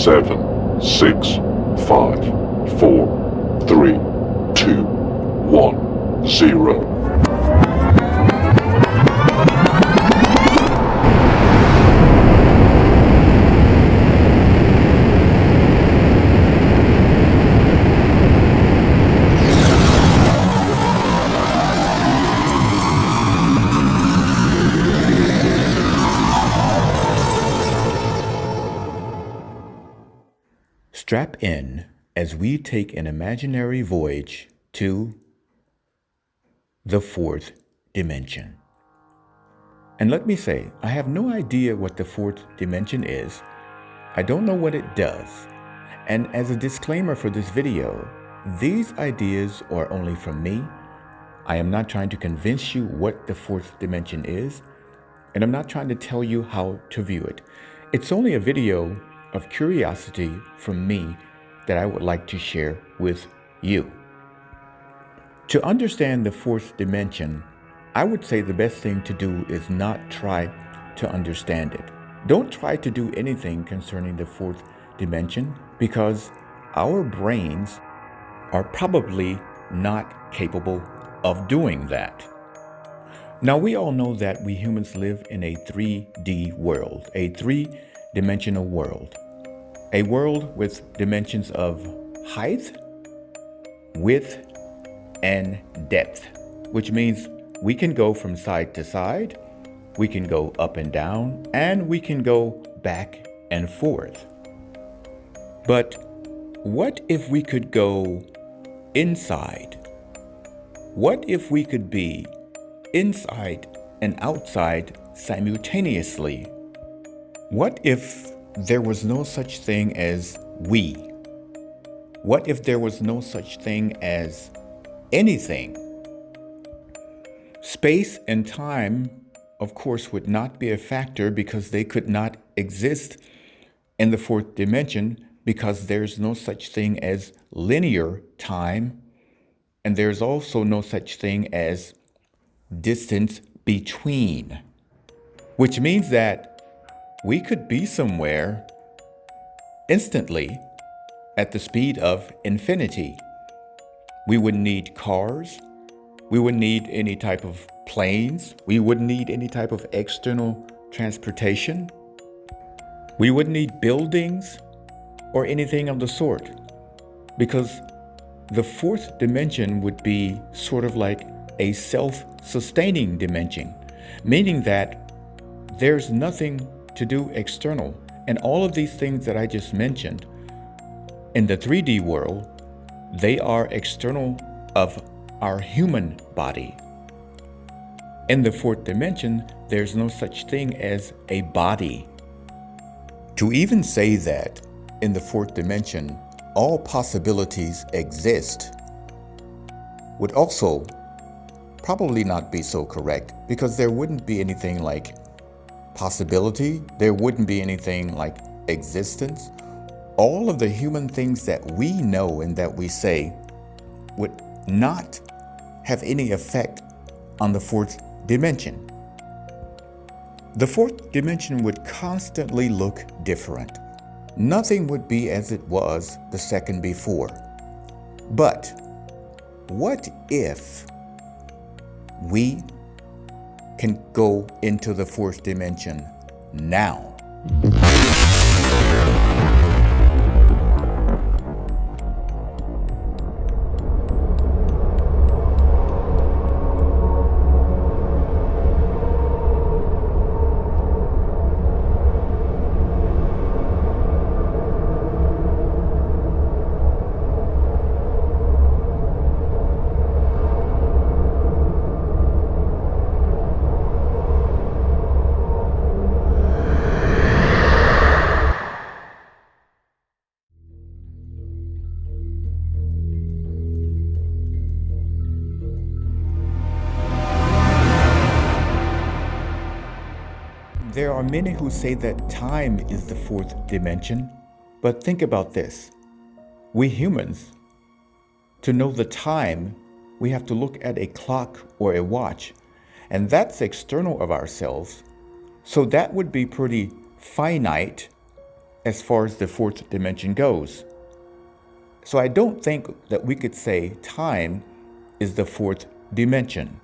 7, 6, 5, 4, 3, 2, 1, 0. Strap in as we take an imaginary voyage to the fourth dimension. And let me say, I have no idea what the fourth dimension is. I don't know what it does. And as a disclaimer for this video, these ideas are only from me. I am not trying to convince you what the fourth dimension is, and I'm not trying to tell you how to view it. It's only a video of curiosity from me that I would like to share with you. To understand the fourth dimension, I would say the best thing to do is not try to understand it. Don't try to do anything concerning the fourth dimension because our brains are probably not capable of doing that. Now, we all know that we humans live in a 3D world, a three-dimensional world. A world with dimensions of height, width, and depth, which means we can go from side to side, we can go up and down, and we can go back and forth. But what if we could go inside? What if we could be inside and outside simultaneously? What if there was no such thing as we? What if there was no such thing as anything? Space and time, of course, would not be a factor because they could not exist in the fourth dimension because there's no such thing as linear time, and there's also no such thing as distance between, which means that we could be somewhere instantly at the speed of infinity. We wouldn't need cars. We wouldn't need any type of planes. We wouldn't need any type of external transportation. We wouldn't need buildings or anything of the sort because the fourth dimension would be sort of like a self-sustaining dimension, meaning that there's nothing to do external. And all of these things that I just mentioned in the 3D world, they are external of our human body. In the fourth dimension, there's no such thing as a body. To even say that in the fourth dimension, all possibilities exist would also probably not be so correct because there wouldn't be anything like possibility, there wouldn't be anything like existence. All of the human things that we know and that we say would not have any effect on the fourth dimension. The fourth dimension would constantly look different. Nothing would be as it was the second before. But what if we can go into the fourth dimension now? There are many who say that time is the fourth dimension, but think about this. We humans, to know the time, we have to look at a clock or a watch, and that's external of ourselves. So that would be pretty finite as far as the fourth dimension goes. So I don't think that we could say time is the fourth dimension.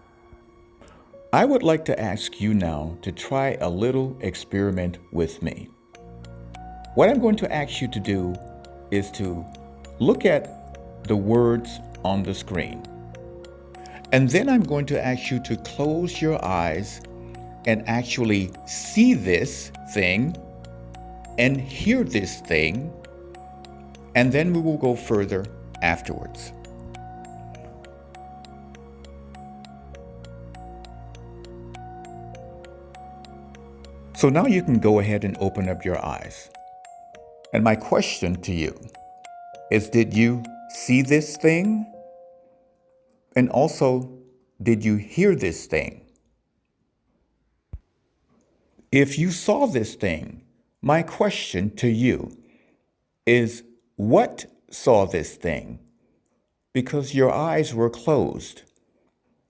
I would like to ask you now to try a little experiment with me. What I'm going to ask you to do is to look at the words on the screen. And then I'm going to ask you to close your eyes and actually see this thing and hear this thing, and then we will go further afterwards. So now you can go ahead and open up your eyes. And my question to you is, did you see this thing? And also, did you hear this thing? If you saw this thing, my question to you is, what saw this thing? Because your eyes were closed,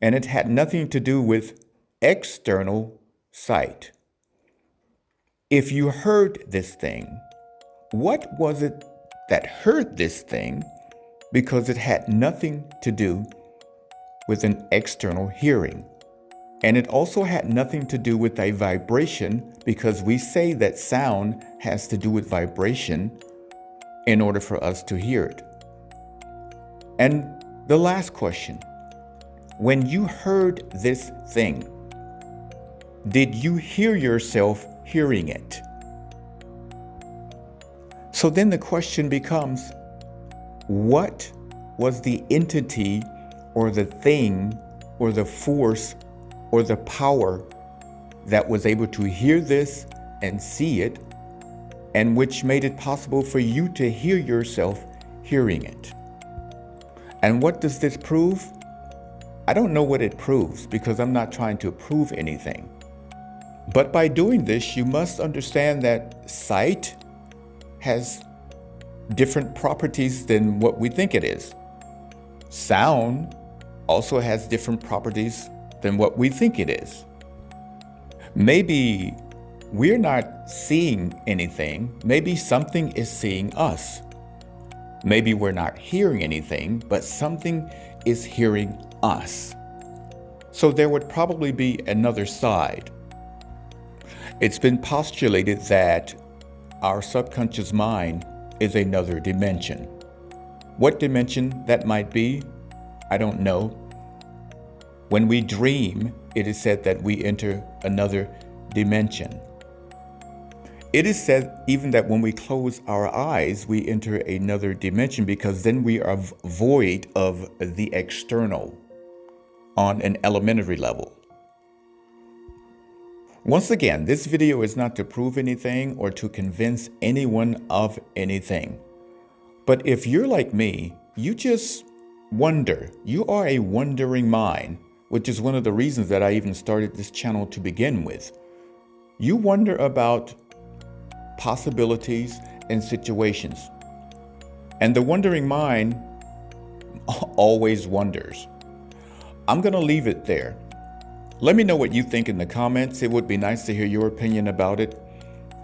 and it had nothing to do with external sight. If you heard this thing, what was it that heard this thing? Because it had nothing to do with an external hearing. And it also had nothing to do with a vibration, because we say that sound has to do with vibration in order for us to hear it. And the last question, when you heard this thing, did you hear yourself hearing it? So then the question becomes, what was the entity or the thing or the force or the power that was able to hear this and see it, and which made it possible for you to hear yourself hearing it? And what does this prove? I don't know what it proves, because I'm not trying to prove anything. But by doing this, you must understand that sight has different properties than what we think it is. Sound also has different properties than what we think it is. Maybe we're not seeing anything. Maybe something is seeing us. Maybe we're not hearing anything, but something is hearing us. So there would probably be another side. It's been postulated that our subconscious mind is another dimension. What dimension that might be, I don't know. When we dream, it is said that we enter another dimension. It is said even that when we close our eyes, we enter another dimension, because then we are void of the external on an elementary level. Once again, this video is not to prove anything or to convince anyone of anything. But if you're like me, you just wonder. You are a wondering mind, which is one of the reasons that I even started this channel to begin with. You wonder about possibilities and situations. And the wondering mind always wonders. I'm going to leave it there. Let me know what you think in the comments. It would be nice to hear your opinion about it.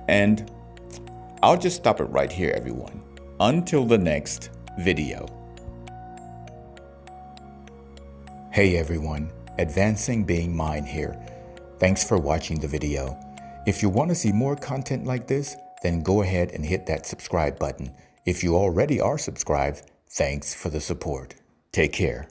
And I'll just stop it right here, everyone. Until the next video. Hey everyone, Advancing Being Mind here. Thanks for watching the video. If you want to see more content like this, then go ahead and hit that subscribe button. If you already are subscribed, thanks for the support. Take care.